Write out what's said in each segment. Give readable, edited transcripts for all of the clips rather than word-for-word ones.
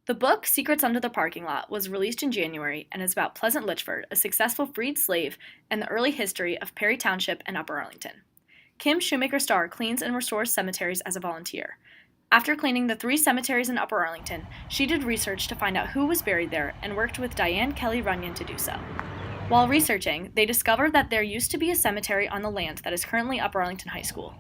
The book, Secrets Under the Parking Lot, was released in January and is about Pleasant Litchford, a successful freed slave, and the early history of Perry Township and Upper Arlington. Kim Shoemaker-Starr cleans and restores cemeteries as a volunteer. After cleaning the 3 cemeteries in Upper Arlington, she did research to find out who was buried there and worked with Diane Kelly Runyon to do so. While researching, they discovered that there used to be a cemetery on the land that is currently Upper Arlington High School.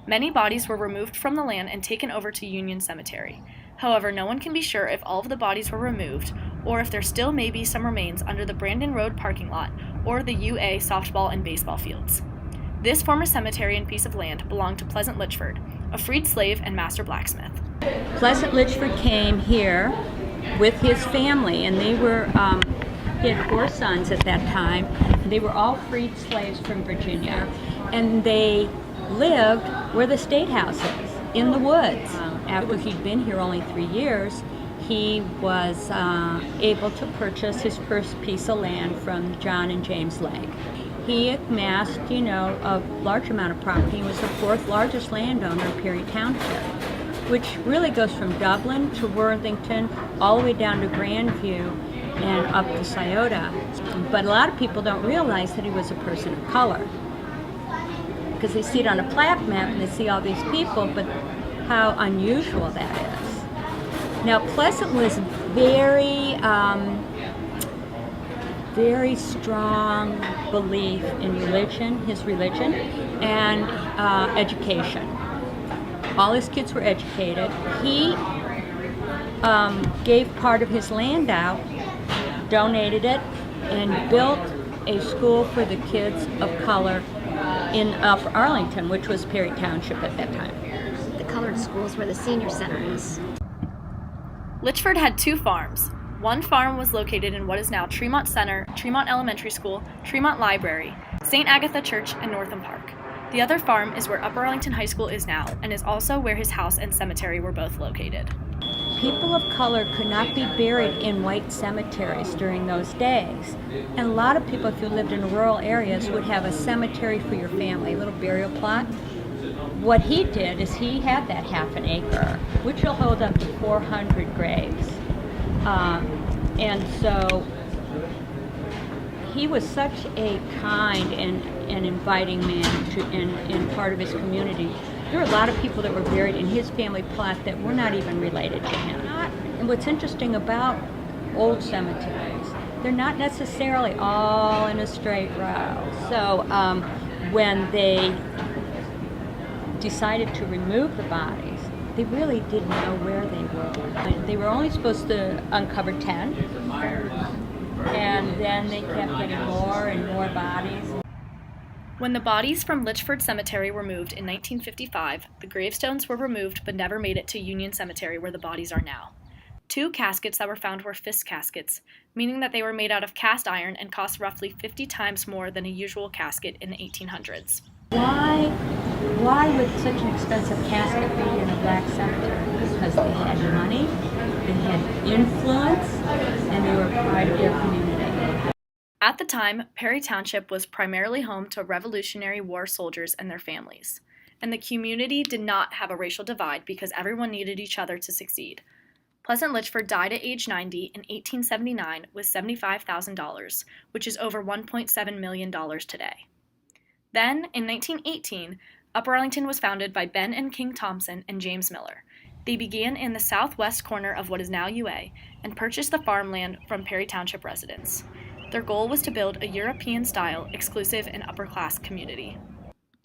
Many bodies were removed from the land and taken over to Union Cemetery. However, no one can be sure if all of the bodies were removed, or if there still may be some remains under the Brandon Road parking lot or the UA softball and baseball fields. This former cemetery and piece of land belonged to Pleasant Litchford, a freed slave and master blacksmith. Pleasant Litchford came here with his family, and they were, he had 4 sons at that time. They were all freed slaves from Virginia, and they lived where the State House is, in the woods. After he'd been here only 3 years, he was able to purchase his first piece of land from John and James Legg. He amassed, a large amount of property. He was the 4th largest landowner in Perry Township, which really goes from Dublin to Worthington, all the way down to Grandview and up to Scioto. But a lot of people don't realize that he was a person of color, because they see it on a plat map and they see all these people, but how unusual that is. Now, Pleasant was very strong belief in religion, his religion, and education. All his kids were educated. He gave part of his land out, donated it, and built a school for the kids of color in Upper Arlington, which was Perry Township at that time. The colored schools where the senior center is. Litchford had 2 farms. One farm was located in what is now Tremont Center, Tremont Elementary School, Tremont Library, St. Agatha Church, and Northam Park. The other farm is where Upper Arlington High School is now, and is also where his house and cemetery were both located. People of color could not be buried in white cemeteries during those days. And a lot of people, if you lived in rural areas, would have a cemetery for your family, a little burial plot. What he did is he had that half an acre, which will hold up to 400 graves. And so he was such a kind and inviting man in part of his community. There were a lot of people that were buried in his family plot that were not even related to him. And what's interesting about old cemeteries, they're not necessarily all in a straight row. So when they decided to remove the bodies, they really didn't know where they were. They were only supposed to uncover 10, and then they kept getting more and more bodies. When the bodies from Litchford Cemetery were moved in 1955, the gravestones were removed but never made it to Union Cemetery where the bodies are now. 2 caskets that were found were fist caskets, meaning that they were made out of cast iron and cost roughly 50 times more than a usual casket in the 1800s. Why would such an expensive casket be in a black cemetery? Because they had money, they had influence, and they were part of their community. At the time, Perry Township was primarily home to Revolutionary War soldiers and their families, and the community did not have a racial divide because everyone needed each other to succeed. Pleasant Litchford died at age 90 in 1879 with $75,000, which is over $1.7 million today. Then, in 1918, Upper Arlington was founded by Ben and King Thompson and James Miller. They began in the southwest corner of what is now UA and purchased the farmland from Perry Township residents. Their goal was to build a European-style, exclusive, and upper-class community.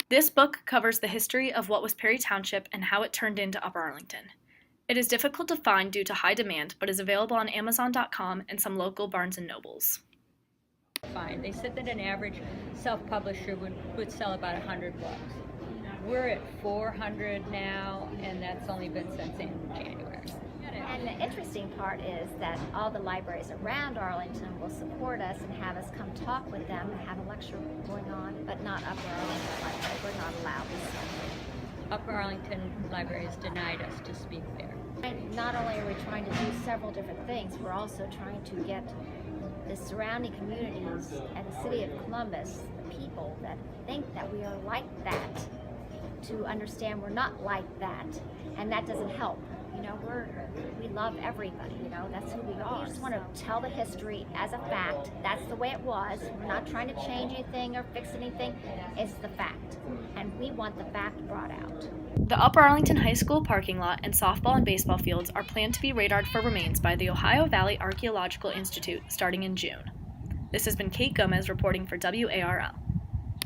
This book covers the history of what was Perry Township and how it turned into Upper Arlington. It is difficult to find due to high demand, but is available on Amazon.com and some local Barnes & Nobles. Fine. They said that an average self-publisher would sell about 100 books. We're at 400 now, and that's only been since in January. And the interesting part is that all the libraries around Arlington will support us and have us come talk with them and have a lecture going on, but not Upper Arlington Library. We're not allowed this. Upper Arlington Library has denied us to speak there. Not only are we trying to do several different things, we're also trying to get the surrounding communities and the city of Columbus, the people that think that we are like that, to understand we're not like that, and that doesn't help. we love everybody. That's who we are. We just want to tell the history as a fact. That's the way it was. We're not trying to change anything or fix anything. It's the fact, and we want the fact brought out. The Upper Arlington High School parking lot and softball and baseball fields are planned to be radared for remains by the Ohio Valley Archaeological Institute starting in June. This has been Kate Gomez reporting for WARL.